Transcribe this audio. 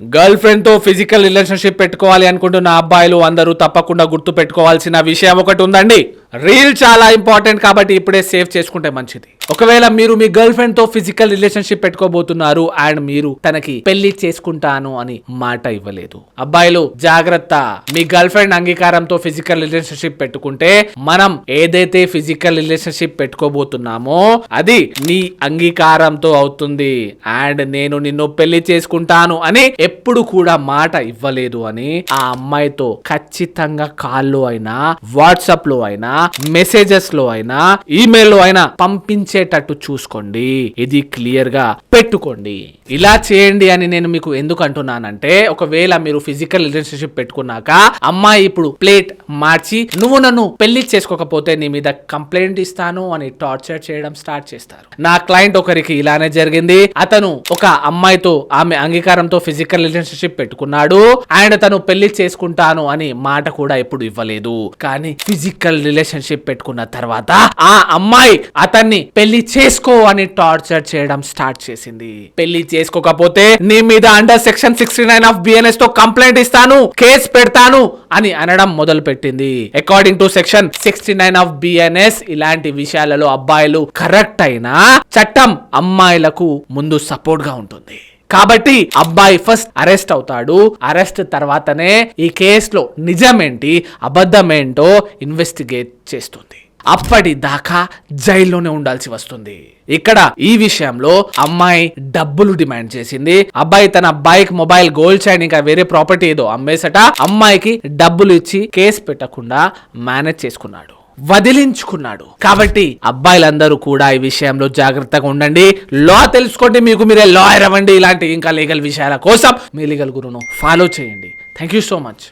Girl friend తో physical relationship పెట్టుకోవాలి అనుకుంటున్న అబ్బాయిలు అందరూ తప్పకుండా గుర్తు పెట్టుకోవాల్సిన విషయం ఒకటి ఉందండి. రీల్ చాలా ఇంపార్టెంట్ కాబట్టి ఇప్పుడే సేవ్ చేసుకుంటే మంచిది. ఒకవేళ మీరు మీ గర్ల్ ఫ్రెండ్ తో ఫిజికల్ రిలేషన్షిప్ పెట్టుకోబోతున్నారు అండ్ మీరు తనకి పెళ్లి చేసుకుంటాను అని మాట ఇవ్వలేదు, అబ్బాయిలు జాగ్రత్త. మీ గర్ల్ ఫ్రెండ్ అంగీకారంతో ఫిజికల్ రిలేషన్షిప్ పెట్టుకుంటే మనం ఏదైతే ఫిజికల్ రిలేషన్షిప్ పెట్టుకోబోతున్నామో అది నీ అంగీకారంతో అవుతుంది. అండ్ నేను నిన్ను పెళ్లి చేసుకుంటాను అని ఎప్పుడు కూడా మాట ఇవ్వలేదు అని ఆ అమ్మాయితో ఖచ్చితంగా కాల్లో అయినా, వాట్సాప్ లో అయినా, మెసేజెస్ లో అయినా, ఈమెయిల్ లో అయినా పంపించేటట్టు చూసుకోండి. ఇది క్లియర్ గా పెట్టుకోండి. ఇలా చేయండి అని నేను మీకు ఎందుకు అంటున్నానంటే, ఒకవేళ మీరు ఫిజికల్ రిలేషన్షిప్ పెట్టుకున్నాక అమ్మాయి ఇప్పుడు ప్లేట్ మార్చి నువ్వు నన్ను పెళ్లి చేసుకోకపోతే నీ మీద కంప్లైంట్ ఇస్తాను అని టార్చర్ చేయడం స్టార్ట్ చేస్తారు. నా క్లయింట్ ఒకరికి ఇలానే జరిగింది. అతను ఒక అమ్మాయితో ఆమె అంగీకారంతో ఫిజికల్ రిలేషన్షిప్ పెట్టుకున్నాడు అండ్ తను పెళ్లి చేసుకుంటాను అని మాట కూడా ఎప్పుడు ఇవ్వలేదు. కానీ ఫిజికల్ రిలేషన్షిప్ పెట్టుకున్న తర్వాత ఆ అమ్మాయి అతన్ని పెళ్లి చేసుకో అని టార్చర్ చేయడం స్టార్ట్ చేసింది. పెళ్లి చేసుకోకపోతే నీ మీద అండర్ సెక్షన్ 69 ఆఫ్ BNS తో కంప్లైంట్ ఇస్తాను, కేసు పెడతాను అని అనడం మొదలు పెట్టింది. According to section 69 of BNS ఇలాంటి విషయాలలో అబ్బాయిలు కరెక్ట్ అయినా చట్టం అమ్మాయిలకు ముందు సపోర్ట్ గా ఉంటుంది. కాబట్టి అబ్బాయి ఫస్ట్ అరెస్ట్ అవుతాడు. అరెస్ట్ తర్వాతనే ఈ కేసులో నిజమేంటి అబద్ధమేంటో ఇన్వెస్టిగేట్ చేస్తుంది. అప్పటిదాకా జైల్లోనే ఉండాల్సి వస్తుంది. ఇక్కడ ఈ విషయంలో అమ్మాయి డబ్బులు డిమాండ్ చేసింది. అబ్బాయి తన బైక్, మొబైల్, గోల్డ్ చైన్ ఇంకా వేరే ప్రాపర్టీ ఏదో అమ్మేసట అమ్మాయికి డబ్బులు ఇచ్చి కేసు పెట్టకుండా మేనేజ్ చేసుకున్నాడు, వదిలించుకున్నాడు. కాబట్టి అబ్బాయిలందరూ కూడా ఈ విషయంలో జాగ్రత్తగా ఉండండి. లా తెలుసుకోండి, మీకు మీరే లాయర్ అవ్వండి. ఇలాంటి ఇంకా లీగల్ విషయాల కోసం మీ లీగల్ గురును ఫాలో చేయండి. Thank you so much.